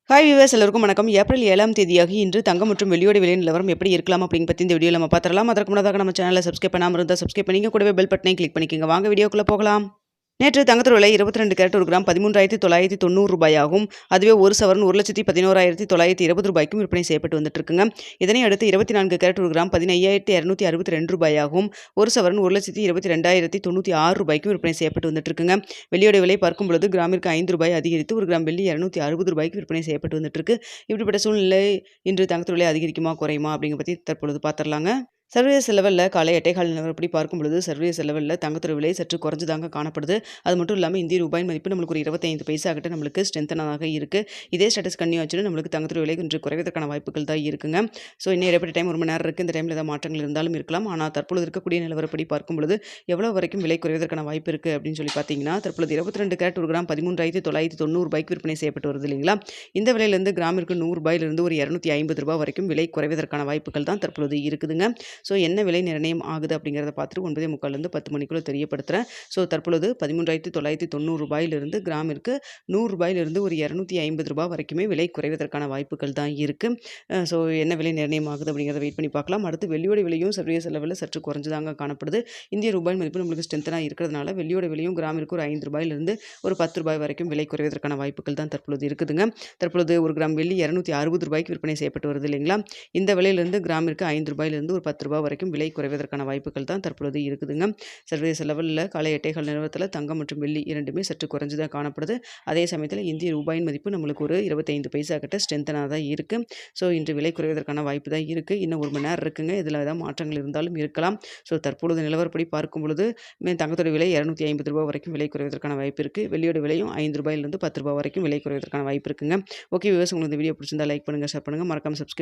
Hi viewers எல்லாருக்கும் வணக்கம். April 7ஆம் தேதியாகி இன்று தங்கம் மற்றும் வெள்ளியோட விலை நிலவரம் எப்படி இருக்கலாம் அப்படின்னு பற்றி இந்த வீடியோவில் நம்ம பார்த்துடலாம். அதற்கு முன்னதாக நம்ம சேனலை சப்ஸ்கிரைப் பண்ணாமல் இருந்தால் சப்ஸ்கிரைப் பண்ணிங்க, கூடவே பெல் பட்டனை கிளிக் பண்ணிக்கோங்க. வாங்க வீடியோக்குள்ளே போகலாம். நேற்று தங்கத்தோட விலை 22 கேரட் ஒரு கிராம் 13,990 ரூபாயாகும். அதுவே ஒரு சவரன் 1,11,920 ரூபாய்க்கும் விற்பனை செய்யப்பட்டு வந்துட்டு இருக்குங்க. இதனை அடுத்து 24 கேரட் ஒரு கிராம் 15,262 ரூபாயாகும். ஒரு சவரன் 1,22,096 ரூபாய்க்கும் விற்பனை செய்யப்பட்டு வந்துட்டு இருக்குங்க. வெள்ளியோட விலை பார்க்கும் பொழுது கிராமிற்கு 5 ரூபாய் அதிகரித்து ஒரு கிராம் வெள்ளி 260 ரூபாய்க்கு விற்பனை செய்யப்பட்டு வந்துட்டு இருக்கு. இப்படிப்பட்ட சூழ்நிலை இன்று தங்கத்தோட விலை அதிகரிக்குமா குறையுமா அப்படிங்கிற பற்றி தற்பொழுது பார்த்துடலாங்க. சர்வதேச லெவலில் காலை 8:15 நிலவரப்படி பார்க்கும் பொழுது சர்வதேச லெவலில் தங்கத்தோட விலை சற்று குறைஞ்சு தாங்க காணப்படுது. அது மட்டும் இல்லாமல் இந்திய ரூபாயின் மதிப்பு நம்மளுக்கு ஒரு 25 பைசா கிட்ட நம்மளுக்கு ஸ்ட்ரென்த்தனாக இருக்குது. இதே ஸ்டேட்டஸ் கன்னியூ ஆச்சுன்னு நம்மளுக்கு தங்கத்தோட விலை கொஞ்சம் குறைவதற்கான வாய்ப்புகள் தான் இருக்குங்க. ஸோ இன்னும் இடைப்பட்ட டைம் 1 மணி நேரம் இருக்குது. இந்த டைமில் ஏதாவது மாற்றங்கள் இருந்தாலும் இருக்கலாம். ஆனால் தற்பொழுது இருக்கக்கூடிய நிலவரப்படி பார்க்கும் பொழுது எவ்வளோ வரைக்கும் விலை குறைவதற்கான வாய்ப்பு இருக்குது அப்படின்னு சொல்லி பார்த்தீங்கன்னா, தற்பொழுது 22 கேரட் ஒரு கிராம் 13,990 ரூபாய்க்கு விற்பனை செய்யப்பட்டு வருது இல்லைங்களா. இந்த விலையிலிருந்து கிராமிற்கு 100 ரூபாயிலிருந்து ஒரு 250 ரூபாய் வரைக்கும் விலை குறைவதற்கான வாய்ப்புகள் தான் தற்பொழுது இருக்குதுங்க. ஸோ என்ன விலை நிர்ணயம் ஆகுது அப்படிங்கிறத பார்த்துட்டு 9:45 10 மணிக்குள்ள தெரியப்படுத்துகிறேன். ஸோ தற்பொழுது 13,990 ரூபாயிலிருந்து கிராமிற்கு 100 ரூபாயிலிருந்து ஒரு 250 ரூபாய் வரைக்குமே விலை குறைவதற்கான வாய்ப்புகள் தான் இருக்குது. ஸோ என்ன விலை நிர்ணயம் ஆகுது அப்படிங்கிறத வெயிட் பண்ணி பார்க்கலாம். அடுத்து வெள்ளியோட விலையும் சர்வதேச லெவலில் சற்று குறைஞ்சுதாங்க காணப்படுது. இந்திய ரூபாய் மதிப்பு நம்மளுக்கு ஸ்ட்ரென்த்தனாக இருக்கிறதுனால வெள்ளியோட விலையும் கிராமிற்கு ஒரு 5 ரூபாயிலிருந்து ஒரு 10 ரூபாய் வரைக்கும் விலை குறைவதற்கான வாய்ப்புகள் தான் தற்பொழுது இருக்குதுங்க. தற்பொழுது ஒரு கிராம் வெள்ளி 260 ரூபாய்க்கு விற்பனை செய்யப்பட்டு வருது இல்லைங்களா. இந்த விலையிலிருந்து கிராமிற்கு 5 ரூபாயிலிருந்து ஒரு 10 ரூபாய் வரைக்கும் விலை குறைவதற்கான வாய்ப்புகள் தான் தற்பொழுது இருக்குதுங்க. சர்வதேச லெவலில் காலை 8:15 நிலவரத்தில் தங்கம் மற்றும் வெள்ளி இரண்டுமே சற்று குறைஞ்சு தான் காணப்படுது. அதே சமயத்தில் இந்திய ரூபாயின் மதிப்பு நம்மளுக்கு ஒரு 25 பைசா கிட்ட ஸ்ட்ரென்த்தனாக தான் இருக்குது. ஸோ இன்று விலை குறைவதற்கான வாய்ப்பு தான் இருக்குது. இன்னும் 1 மணி நேரம் இருக்குங்க. இதில் ஏதாவது மாற்றங்கள் இருந்தாலும் இருக்கலாம். ஸோ தற்பொழுது நிலவரப்படி பார்க்கும் பொழுது தங்கத்தோட விலை 250 ரூபாய் வரைக்கும் விலை குறைவதற்கான வாய்ப்பு இருக்குது. வெள்ளியோட விலையும் 5 ரூபாயிலிருந்து 10 ரூபாய் வரைக்கும் விலை குறைவதற்கான வாய்ப்பு இருக்குங்க. ஓகே வியூவர்ஸ், உங்களுக்கு இந்த வீடியோ பிடிச்சிருந்தா லைக் பண்ணுங்கள், ஷேர் பண்ணுங்கள், மறக்காம சப்ஸ்கிரைப்